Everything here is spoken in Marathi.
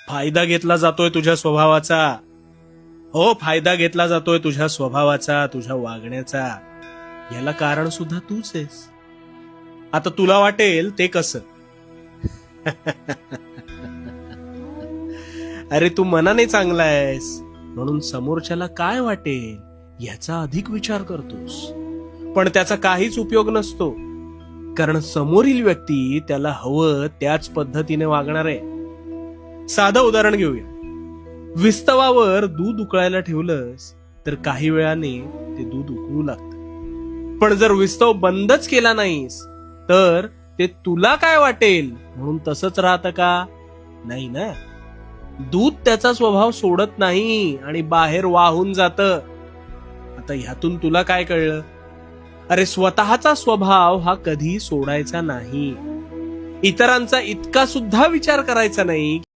फायदा घेतला जातोय तुझ्या स्वभावाचा. हो, फायदा घेतला जातोय तुझ्या स्वभावाचा, तुझ्या वागण्याचा. याला कारण सुद्धा तूच आहेस. आता तुला वाटेल ते कसं? अरे तू मनाने चांगला आहेस म्हणून समोरच्याला काय वाटेल याचा अधिक विचार करतोस, पण त्याचा काहीच उपयोग नसतो. कारण समोरील व्यक्ती त्याला हवं त्याच पद्धतीने वागणार आहे. साधं उदाहरण घेऊया. विस्तवावर दूध उकळायला ठेवलंस तर काही वेळाने ते दूध उकळू लागतं. पण जर विस्तव बंदच केला नाहीस तर ते तुला काय वाटेल म्हणून तसंच राहतं का? नाही ना. दूध त्याचा स्वभाव सोडत नाही आणि बाहेर वाहून जातं. आता ह्यातून तुला काय कळलं? अरे स्वतःचा स्वभाव हा कधी सोडायचा नाही. इतरांचा इतका सुद्धा विचार करायचा नाही